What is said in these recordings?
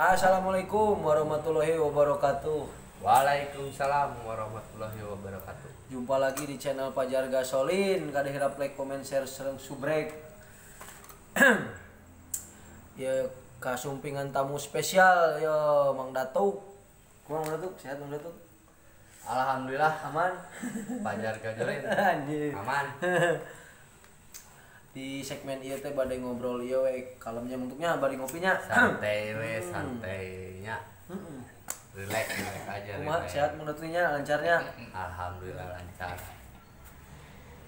Assalamualaikum warahmatullahi wabarakatuh. Waalaikumsalam warahmatullahi wabarakatuh. Jumpa lagi di channel Pajar Gasolin. Kadehirap like, comment, share, sereng subrek. Ya kasumpingan tamu spesial ya Mang Datuk. Kumaha Mang Datuk? Sehat Mang Datuk? Alhamdulillah Aman. Pajar Gasolin. Anjir. Aman. Di segmen ieu teh bade ngobrol ieu we kalemnya bentuknya bade ngopinya. Santai we, santainya. Relax aja. Kumaha sehat Mang Datuknya, lancarnya? Alhamdulillah lancar.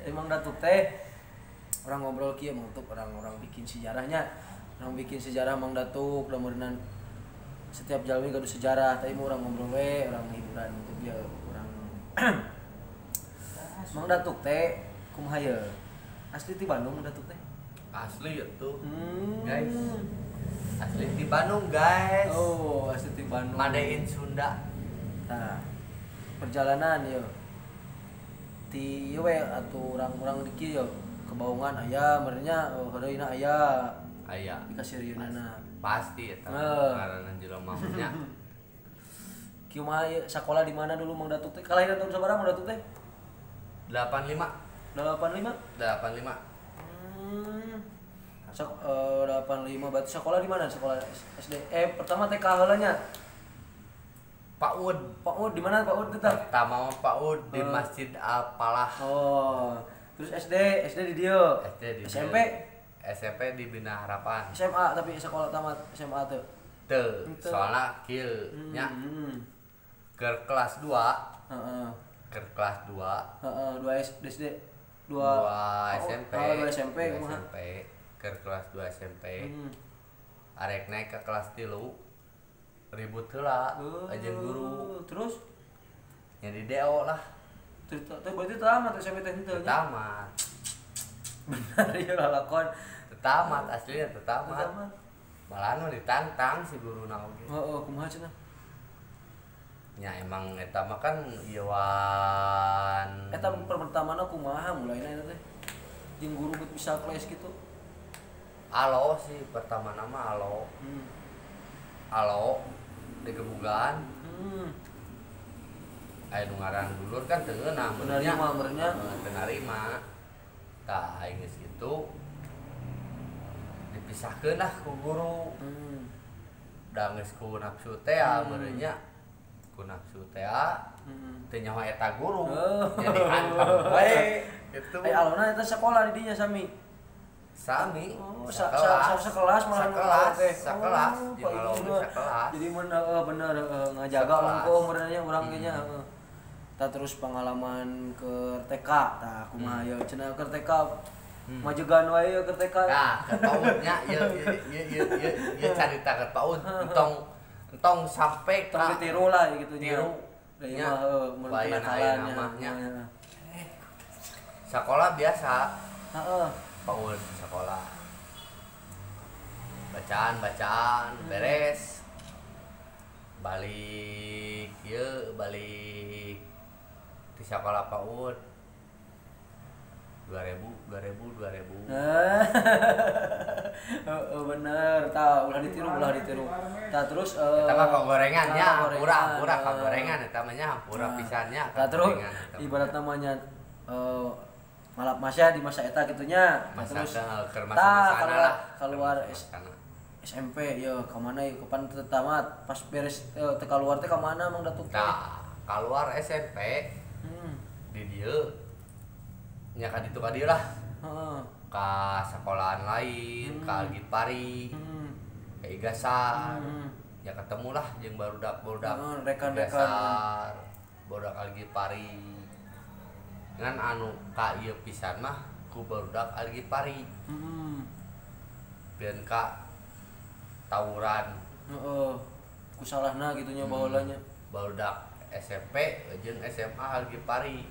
Jadi Mang Datuk teh orang ngobrol kieu untuk orang-orang bikin sejarahnya. Orang bikin sejarah Mang Datuk dameureunan setiap jalmi gaduh sejarah. Tadi mau orang ngobrol we, orang hiburan untuk dia orang Mang Datuk teh kumaha ye? Asli ti Bandung Mang Datuk teh. Asli itu, Hmm. guys. Asli di Bandung, guys. Oh, asli ti Bandung. Made in Sunda. Nah, perjalanan yo. Ti ieu we atuh urang-urang di kieu yo. Kebaungan aya, merenya heureuna aya. Aya. Dikasih rieunana. Pasti eta karena jelema nya. Kieu mah sakola di mana dulu Mang Datuk teh? Kalahiran tahun sabaraha Mang Datuk teh? 85. 85. 85. Hmm. 85 berarti sekolah di mana? Sekolah SD. Pertama TK heula nya. Pak Ud. Pak Ud di mana Pak Ud teh? Pertama Pak Ud di Masjid Al-Falah. Oh. Terus SD di dieu. SD di SMP SMP di Bina Harapan. SMA tapi sekolah tamat SMA teh. Teu, soalnya kieu nya keur kelas 2. Heeh. Keur kelas 2. Heeh, 2 SD. 2 SMP. Oh, 2 SMP Dua kumaha? SMP. Keur kelas 2 SMP. Hmm. Arek naik ke kelas 3 ribut heula ajeun guru. Terus Nya di DO lah. cerita teh berarti tamat SMP teh henteu nya. Tamat. Benar ya lalakon. Tamat aslinya tamat. Tamat. Malah nu ditantang si guruna oge. Heeh, kumaha cenah? Ya emang eta mah kan ieuan Eta pertamana kumaha mulaina eta teh? Jeung guru geus bisa kelas gitu. alo sih pertama nama alo digebugan aya nu ngaran dulur kan teu ngeunah Menerima benernya. teu narima tah aing geus kitu dipisahkeun lah ku guru da geus ku nafsu teh beureunya ku nafsu teh teu nyawa eta guru jadi hantam we kitu Alona eta sekolah di dinya sami. sami Oh, sekelas malah sakelas jeung alumni sakelas Jadi bener ngajaga unggul merenya urang ge nya heeh. Tah terus pengalaman ke TK tah kumaha ya cenah ke TK majegan wae ke TK. nah ke PAUD nya ieu carita ke PAUD entong sampai Tong ditiru lah gitu nya. tiru Dari nya mah bayan aya namanya sekolah biasa Heeh. PAUD sekolah bacaan beres balik di sekolah PAUD 2000 Heeh bener, tah ulah ditiru. Tah terus eta mah gorengannya gorengan, pura gorengan eta mah nya pura pisannya tah terus ibarat namanya malap masya di masa eta gitunya. masa Terus keur tah masa lah keluar SMP ya ke mana ya kapan teu tamat pas beres teh keluar teh ka mana Mang Datuk teh? nah keluar SMP di dieu nya ka ditu ka dieu lah Heeh. ka sekolahan lain ka Algipari ka Igasan ya ketemu lah jeung barudak rekan-rekan barudak Algipari ngan anu ka ieu pisan mah ku barudak Algipari pian ka tawuran ku salahna gitunya baheulanya. barudak SMP jeung SMA Algipari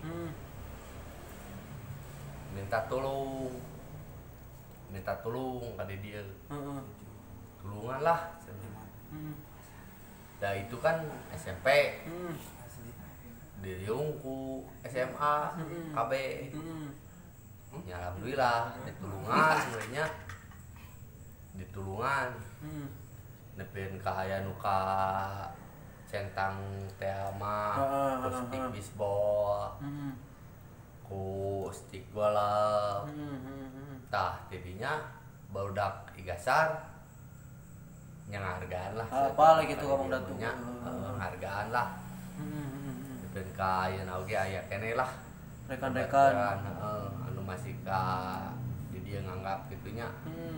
minta tulung ka dieu tulungan lah dah itu kan SMP diriung ku SMA KB ya alhamdulillah ditulungan sebenarnya ditulungan nepen ka aya nu ka centang teh mah ku stick bisbol ku stick bola tah tidinya barudak igasar nyangargaan lah apa gitu kamu datu hargaan lah nepen ka ayeuna oge aya keneh lah rekan-rekan anu masih ka di dia nganggap gitunya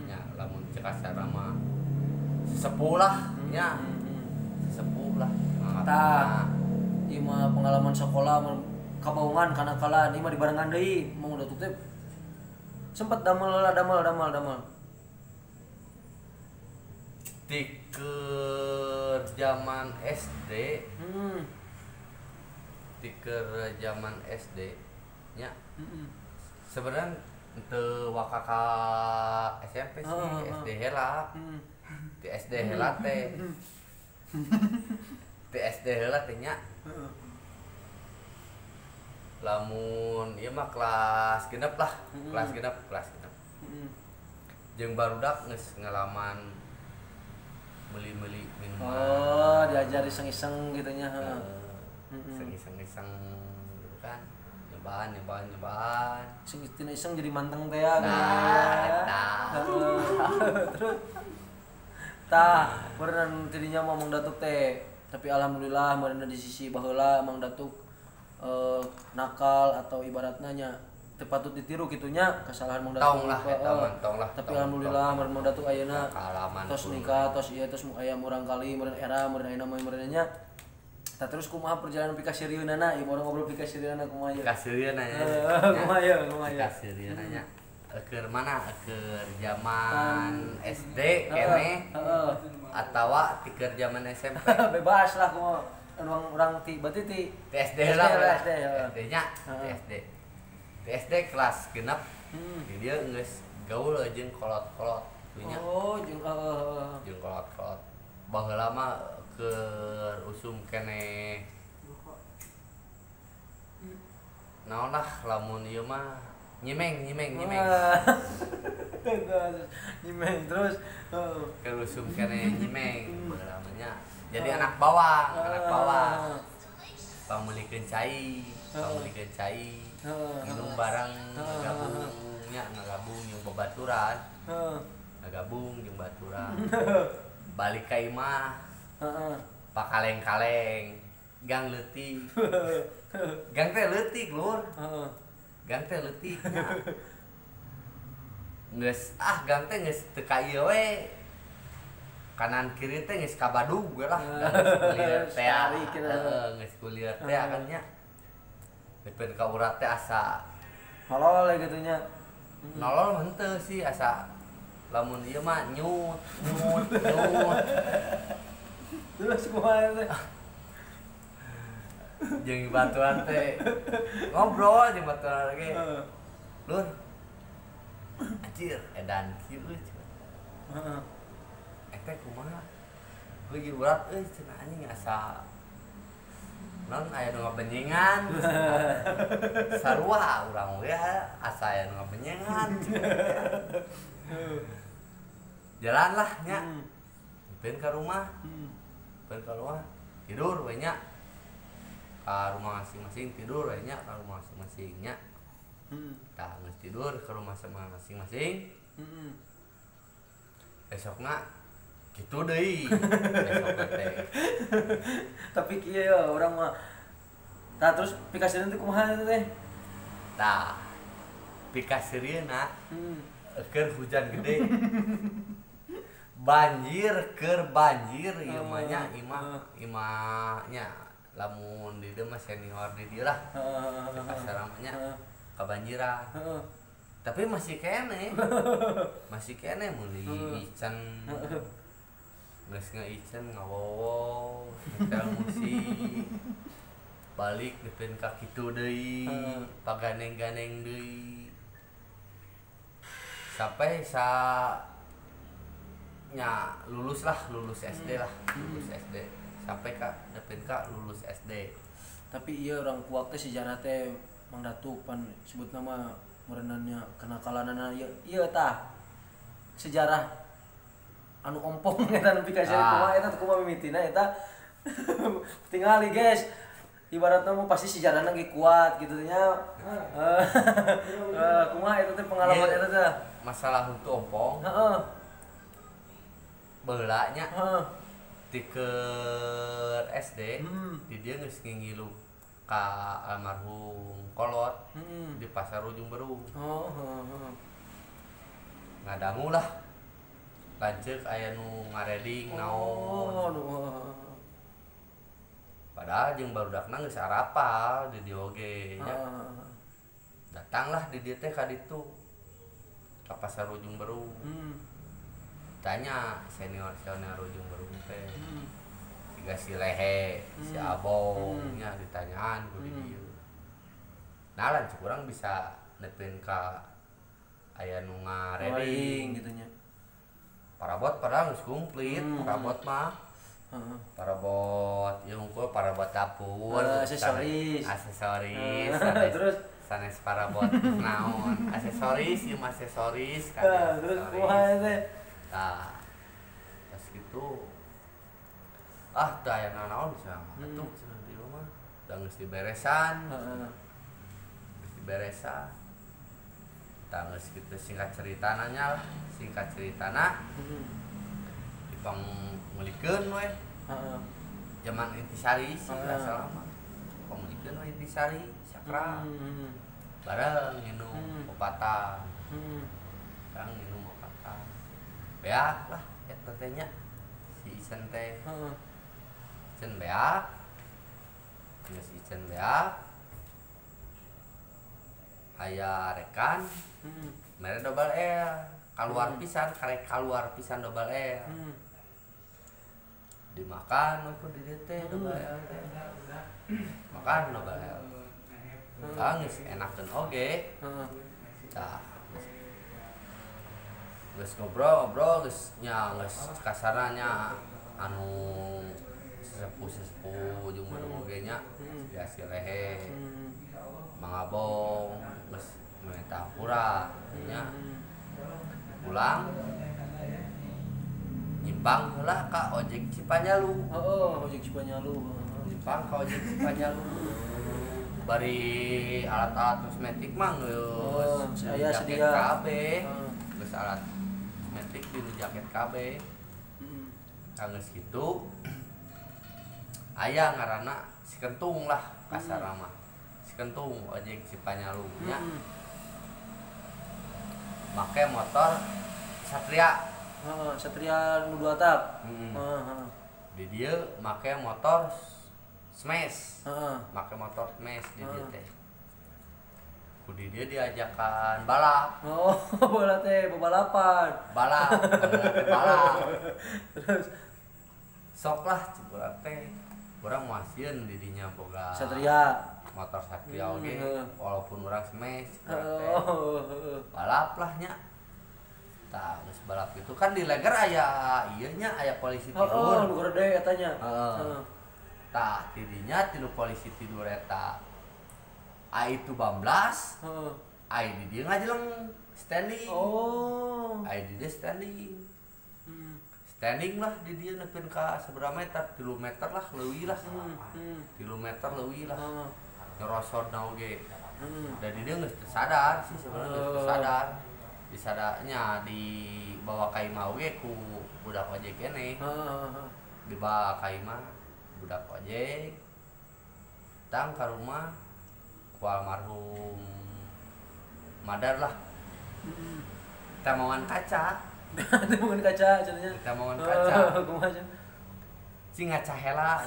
nya lamun cek asar mah sesepuh lah nya sesepuh lah tah ieu mah pengalaman sekolah kabaungan kanakalan ieu mah dibarengan deui mun udah tutup sempet damel tiker zaman SD tiker zaman SD nya sebenarnya teu waka ka SMP sih SD heula di SD heula teh di SD heula teh nya lamun ieu mah kelas genep lah kelas genep jeung barudak geus ngalaman meuli-meuli minuman diajar iseng-iseng gitu nya iseng gitu kan nyobaan iseng jadi manteng teh ya terus tah berenang tidinya ngomong datuk teh tapi alhamdulillah berenang di sisi baheula Mang Datuk nakal atau ibaratnya nya patut ditiru gitunya kesalahan Mang Datuk tong lah tapi alhamdulillah Mang Datuk ayeuna tos nikah tos ieu tos aya murang kali meureun era meureun ayeuna mah meureun nya tah terus kumaha perjalanan pika sirieunana ieu orang ngobrol pika sirieunana kumaha pika sirieunna nya kumaha pika sirieunna nya keur mana keur zaman SD kene atawa ti keur zaman SMP bebas lah kumaha urang ti berarti ti SD lah SD nya SD kelas genep di dia geus gaul jeung kolot-kolot nya jeung kolot-kolot baheula mah keur usum kene naon lah lamun ieu mah nyimeng terus keur usum kene nyimeng baheula mah nya jadi anak bawang pamulikeun cai minum barang ngagabung jeung babaturan balik ka imah pakaleng-kaleng gang leutik gang teh leutik lur gang teh leutik geus gang teh geus teu ka ieu we kanan kiri teh geus ka Badug we lah geus kuliah teh kan nya depen ka urat teh asa nolol gitu nya nolol henteu sih asa lamun ieu mah nyut terus kumaha teh jeung baturan teh ngobrol jeung baturan ge lur anjir edan kieu heeh teh kumaha lagi urat cenah anjing asa non aya nu ngabenyengan sarua urang we asa aya nu ngabenyengan jalan lah nya ben ka rumah tidur we nya ka rumah masing-masing tidur we nya ka rumah masing-masing nya tah geus tidur ka rumah masing-masing besokna gitu deui besokna teh tapi kieu ya urang mah tah terus pika sirieun teh kumaha teh tah pika sirieunna keur hujan gede banjir ieu mah nya imahnya lamun di dieu mah senior di dieu lah kasaramanya kabanjiran tapi masih kene meuli ican geus ngaican ngawowo nyetel musik balik depen ka kitu deui paganeng-ganeng deui sampai lulus SD sampai depen ka lulus SD tapi iya orang kuat teh sejarah teh Mang Datuk pan sebut nama merenannya kenakalanana ieu tah sejarah anu ompong eta nepi ka seri kumaha eta teu kumaha mimitina eta tingali guys ibaratna mah pasti sejarahna ge kuat gitu nya kumaha eta teh pengalaman eta teh masalah untuk ompong heeh beula nya ti keur SD di dia geus ngingilu ka almarhum kolot di pasar Ujung Berung ngadangu lah lanceuk aya nu ngareding naon padahal jeung barudakna geus arapal di dieu oge nya datanglah di dieu teh ka ditu ka pasar Ujung Berung tanya senior Ujung Berung teh tiga si Lehe si Abong nya ditanyaan ku di dieu nah lanceuk urang bisa nepen ka aya nu ngareding gitu nya parabot padahal geus komplit parabot mah parabot ieu hungkul parabot dapur aksesoris terus sanes parabot naon aksesoris ieu aksesoris terus kumaha teh tah pas kitu teu aya naon bisa atuh cenah di rumah da geus diberesan geus diberesan tah geus kitu singkat ceritana nya lah singkat ceritana dipang meulikeun we zaman intisari sih salah mah pamulikeun we intisari sakra bareng nginum opatan bareng nginum opatan beak lah eta teh nya si Isen teh Isen beak geus Isen beak aya rekan mere double L keluar pisan karek keluar pisan double L dimakan we ku di dieu teh double L teh makan double L geus enakeun oge tah geus ngobrol geus nya geus kasarna nya anu sesepuh Ujung Berung oge nya si Lehe Mang Abong geus minta pura nya pulang nyimpang heula ka ojek Cipanyalu ojek Cipanyalu nyimpang ka ojek Cipanyalu bari alat-alat kosmetik mah geus saya jaket sedia kabeh geus alat kosmetik di jaket kabeh geus kitu aya ngaranna si Kentung lah kasarna mah si Kentung ojek Cipanyalu nya make motor Satria Satria nu 2 tak di dieu make motor Smash make motor Smash di dieu teh ku di dieu diajakan balap bola teh balapan balap terus sok lah cibulat teh urang moasieun di dinya boga Satria motor Satria oge walaupun urang Smash balap lah nya tah geus balap itu kan di leger aya ieu nya aya polisi tidur nu gede eta nya tah tidinya tilu polisi tidur eta ai itu bablas ai di dieu ngajeleng standing ai di dieu standing lah di dieu nepen ka sabaraha meter 3 meter lah leuwih lah 3 meter leuwih lah nyerosodna oge da di dieu geus tersadar sih sebenarnya geus tersadar disadarnya dibawa ka imah oge ku budak ojek keneh dibawa ka imah budak ojek datang ka rumah ku almarhum Madar lah tamongan kaca tamongan kaca cenanya tamongan kaca kumaha cenah cing ngaca hela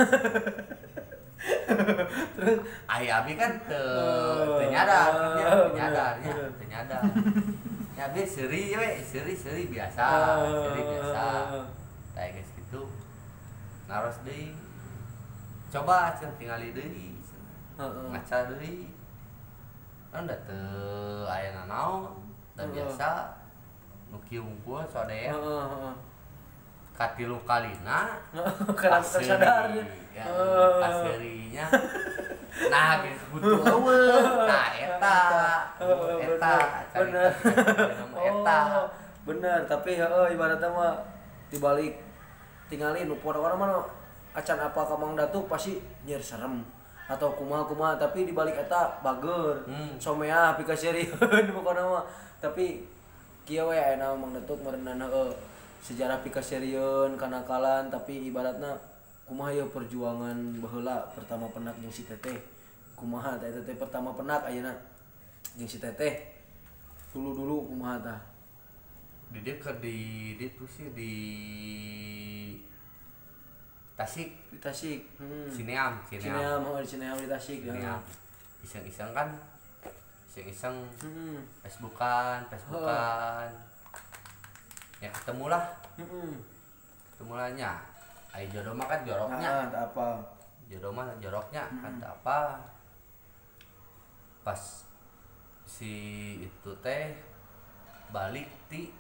terus ai abi kan teu nyadar ya abi seuri we seuri biasa tah geus kitu naros deui coba cenah tingali deui ngaca deui kan da teu aya nanaon da biasa nu kieu hungkul soder katilu kalina karena tersadar paseurinya nah geus butuh eueuh nah eta bener tapi ibaratnya mah dibalik tinggalin orang-orang mana acan apa ka Mang Datuk pasti nyer serem atau kumaha tapi dibalik eta bager somea pika serieun pokona mah tapi kieu we aya Mang Datuk merenana sejarah pika serieun kanakalan tapi ibaratna kumaha ya perjuangan baheula pertama penak jeung si Teteh kumaha teh Teteh pertama penak ayeuna jeung si Teteh dulu kumaha tah di dia ke di itu sih di Tasik di Tasik Cineam di Cineam di Tasik ya iseng-iseng kan Facebookan ya ketemu lahnya ayo jodoh mah kan joroknya apa jodoh mah joroknya kan apa pas si itu teh balik di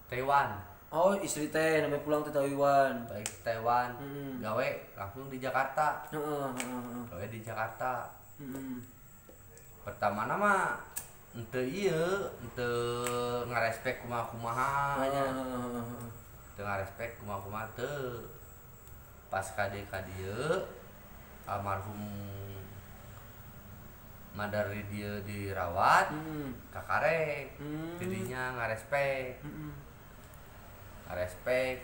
Taiwan. Oh istri teh namanya pulang ke Taiwan. Balik ke Taiwan, gawe langsung di Jakarta. Gawe di Jakarta. Pertama nama ente ngarespek kumaha nya. Teu ngarespek kumaha teu. Pas kade dieu almarhum madari dia dirawat kakarek jadinya ngarespek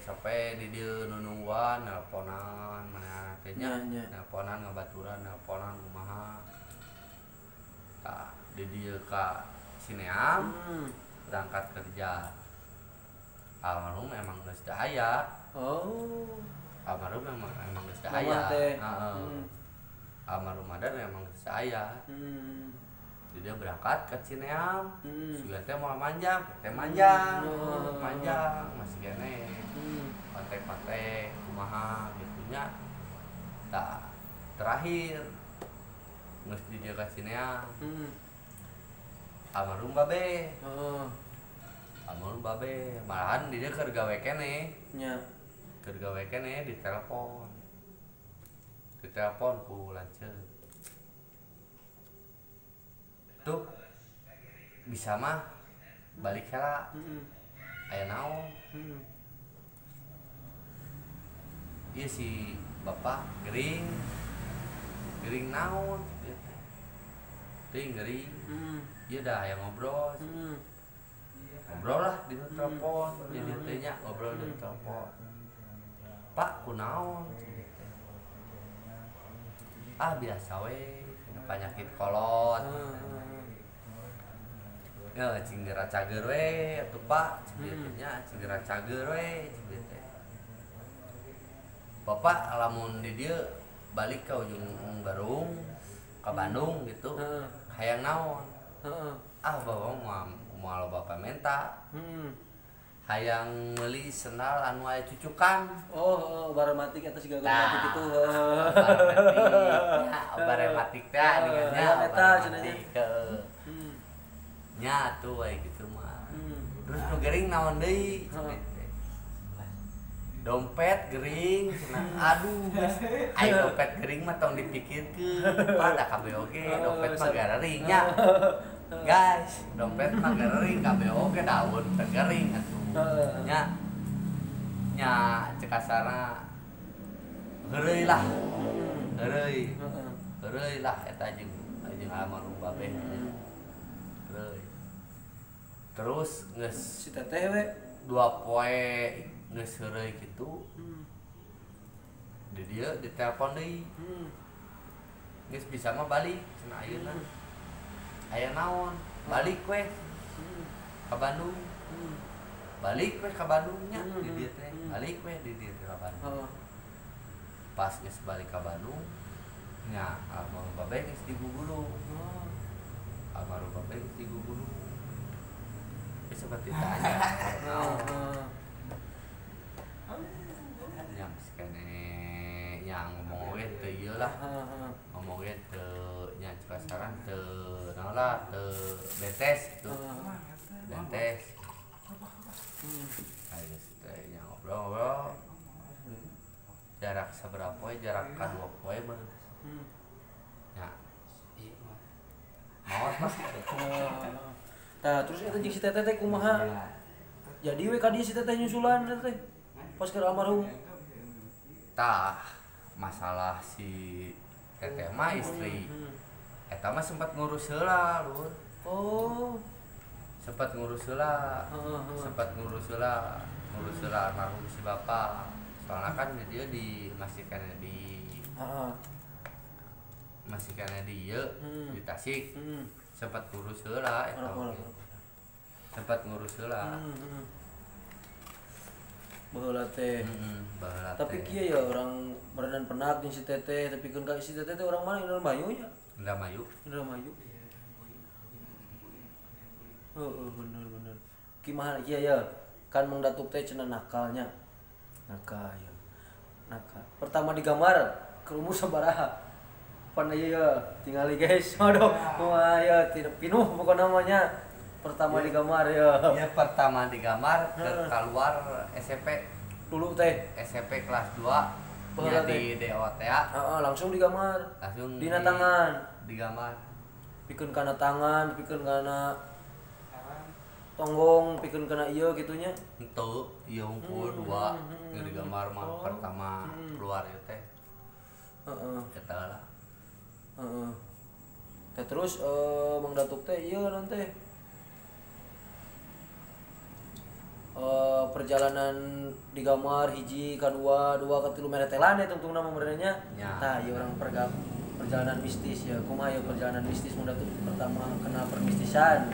sampai di dia nunungguan nelponan mana tehnya nelponan ngabaturan nelponan kumaha tah di dia ka Cineam berangkat kerja almarhum emang geus dahaya almarhum emang geus dahaya almarhum ada memang saya jadi dia berangkat ke Cineam sudah teh mau manjang masih kene pantai kumaha gitunya tak terakhir geus di dia ke Cineam almarhum babe malahan di dia keur gawe kene di telepon ku lanceuk tuh bisa mah balik heula aya naon ieu si bapak gering naon teuing gering ieu dah aya ngobrol lah di telepon jadi teh nya ngobrol di telepon Pak kunaon biasa we penyakit kolot ya cing diracager we atuh Pak nya cing diracager we Bapak lamun di dieu balik ka ujung Barung ka Bandung gitu hayang naon bawa moal Bapak minta hayang meuli sendal anu aya cucukan barematik eta siga barematik kitu barematik teh dingannya eta cenah nya tuh we kitu mah terus nu gering naon deui dompet gering aduh ayo dompet gering mah tong dipikirkeun pada kabeh oge dompet mah garing nya guys dompet mah garing kabeh oge daun tegering atuh nya cekasana heureuy lah eta jeung almarhum babeh heureuy terus geus si Teteh we 2 poe geus heureuy kitu di dieu ditelepon deui geus bisa mah balik cenah ayeuna aya naon balik we ka Bandung balik we ka Bandungnya di dieu teh balik we di dieu ka Bandung pas geus balik ka Bandung nya almarhum babeh geus digugulung seperti tanya yang sekene yang ngomong teu ieu lah ngomong teu nya kasaran teu naon lah teu betes gitu betes ayo teh nya ngobrol jarak seberapa poe jarak ka 2 poe mah nya maot mah tah terus eta jeung si Teteh teh kumaha Jadi we ka dieu si teteh nyusulan teh. Pas keur almarhum. Tah masalah si teteh mah istri. Eta mah sempat ngurus heula, Lur. Oh. Sempat ngurus heula. Ngurus heula almarhum si bapak. Soalnya kan dia masih kena di di Tasik. Sempat ngurus heula eta. Sempat ngurus heula. Baheula teh. Baheula. Tapi kieu ya orang berenang penak jeung si teteh, tapi kan si teteh teh orang mana Indramayu nya? Indramayu. Bener. Kimaha kieu ya? Kan Mang Datuk teh cenah nakalnya. Nakal ya. Nakal. Pertama digambar ke umur sabaraha? Pan ieu ya, tingali guys. Aduh, wah ya tidak pinuh pokona namanya. Pertama digambar ya. Ya pertama digambar keluar SMP Dulu teh SMP kelas 2 ya di DOTA. Langsung digambar. Langsung dina tangan. Digambar. Pikeun kana tangan, pikeun kana tonggong, pikeun kana ieu kitunya. Henteu, ieu unggul 2 yang digambar mah pertama keluar ieu teh. Eta lah. Terus Mang Datuk teh ieu nanti perjalanan digambar hiji kadua dua katilu meretelan ya tungtungna merenanya. Tah ieu urang perjalanan mistis ya. Kumaha ya perjalanan mistis Mang Datuk pertama kenal permistisan.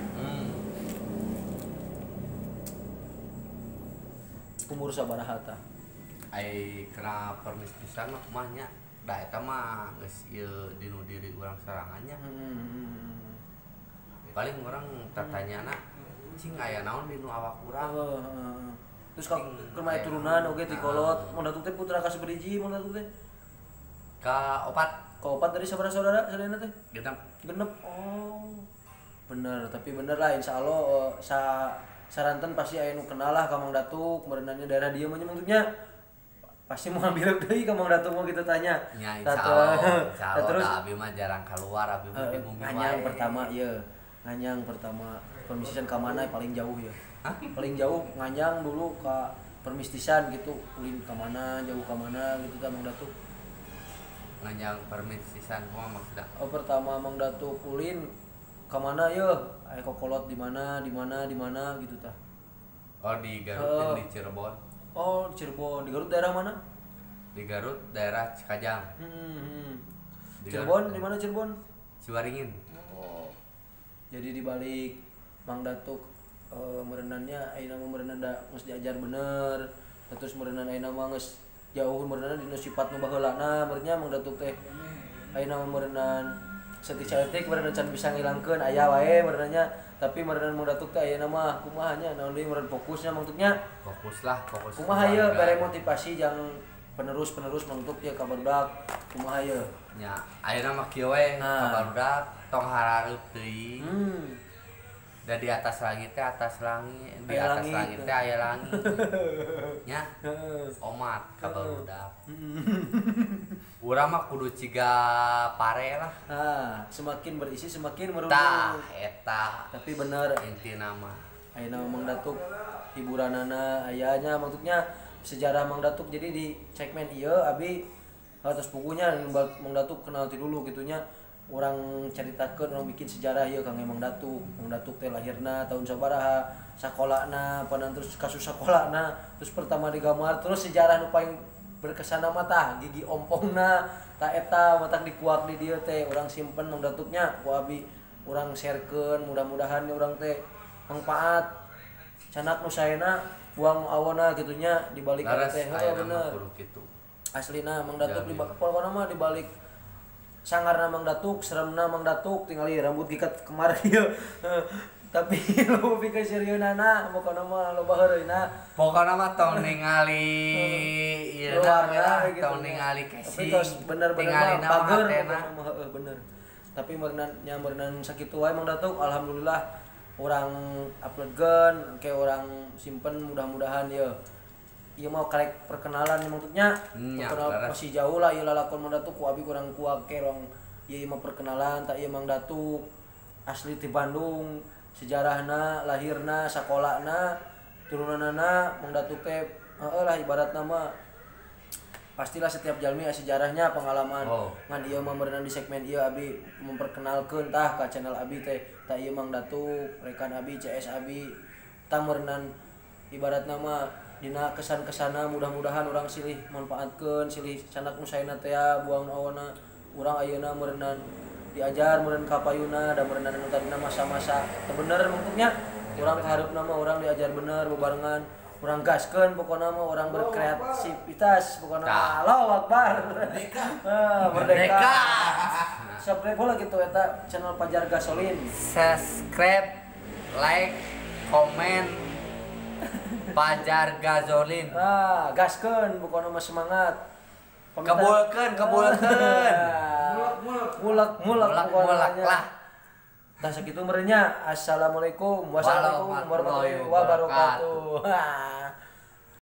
Umur sabaraha tah? Ai kena permistisan mah kumaha nya? Da eta mah geus ieu dinu diri urang sorangannya. Paling urang tatanyana cing aya naon dinu awak urang. Terus ka keur turunan oge ti kolot. Mang Datuk teh putra ka saberiji Mang Datuk teh? Ka 4. Ka 4 dari sabaraha saudara sadayana teh? Genep. Oh. Bener, tapi bener lah insyaallah saranten pasti aya nu kenal lah ka Mang Datuk, merenangnya daerah dieu mah maksudnya pasti mau ambil deui ka Mang Datuk mau kita tanya. Ya insyaallah. Terus abi mah jarang keluar, abi mah di bumi wae. Nganyang pertama ieu. Nganyang pertama permistisan ka mana paling jauh ya? Paling jauh nganyang dulu ka permistisan gitu, ulin ka mana, jauh ka mana gitu ta Mang Datuk. Nganyang permistisan kumaha maksudna? Pertama Mang Datuk ulin ka mana ye? Aya kokolot di mana gitu tah. Oh di Garut di Cirebon. Oh, Cirebon. Di Garut daerah mana? Di Garut daerah Cikajang. Cirebon di mana Cirebon? Ciwaringin. Oh. Jadi di balik Mang Datuk merenannya ayeuna mah merenang da geus diajar bener. Terus merenang ayeuna mah geus jauh merenang dina sifat nu baheulana merenya Mang Datuk teh. Ayeuna mah merenang setik-setik merenang can bisa ngilangkeun aya wae merenangnya. Tapi merenang Mang Datuk teh ayeuna mah kumaha nya naon deui merenang fokusnya maksudnya. Fokus. Kumaha ye bare motivasi jang penerus Mang Datuk ya ka barudak. Kumaha ye? Nya ayeuna mah kieu we ka barudak tong harareup teuing. Da di atas langit teh atas langit, di atas langit teh aya langit. Nya omat ka barudak. Urang mah kudu ciga pare lah. Semakin berisi semakin merugi. Tah eta. Tapi bener intina mah. Ayeuna Mang Datuk hiburanana ayanya maksudnya sejarah Mang Datuk jadi di segmen ieu abi atas bukunya Mang Datuk kenal ti dulu gitunya. Orang caritakeun orang bikin sejarah ieu kang Mang Datuk. Mang Datuk teh lahirna tahun sabaraha, sakolana, panan terus kasus sakolana, terus pertama digambar, terus sejarah nu paling berkesan mah tah gigi ompongna, tah eta matak dikuak di dieu teh urang simpen Mang Datuknya ku abi urang sharekeun mudah-mudahan urang teh mangpaat canak nu saena buang awona gitunya dibalik teh bener. Aslina Mang Datuk di pokona mah dibalik sangarna Mang Datuk, seremna Mang Datuk, tingali rambut gikat kemari ieu. Tapi lo pikir seriusna pokona mah loba heureuna. Pokona mah tong ningali ieu na tong ningali casing. Bener-bener bager bener. Tapi meureunan sakitu wae Mang Datuk alhamdulillah urang uploadkeun ke urang simpen mudah-mudahan ieu. Ieu mau karek perkenalan maksudnya masih jauh lah ieu lalakon Mang Datuk ku abi kurang kuat ke urang ieu mah perkenalan tak ieu Mang Datuk asli ti Bandung sejarahna lahirna sakolana turunanana Mang Datuk teh lah ibarat nama pastilah setiap jalmi sejarahnya pengalaman ngan ieu mah meureunan di segmen ieu abi memperkenalkeun tah ka channel abi teh tah ieu Mang Datuk rekan abi CS abi tah meureunan ibarat nama dina kesan-kesana mudah-mudahan urang silih manfaatkeun silih sanak nu saena teh buang awana urang ayeuna meureunan diajar meureun ka payuna da meureunan anu tadina masa-masa teu bener maksudnya urang kahareupna mah urang diajar bener bebarengan urang gaskeun pokona mah urang berkreativitas pokona Allahu Akbar merdeka subscribe lah gitu eta channel Pajar Gasolin subscribe like comment Pajar Gasolin gaskeun pokona mah semangat kabulkeun mulak lah tah sakitu merenya assalamualaikum warahmatullahi wabarakatuh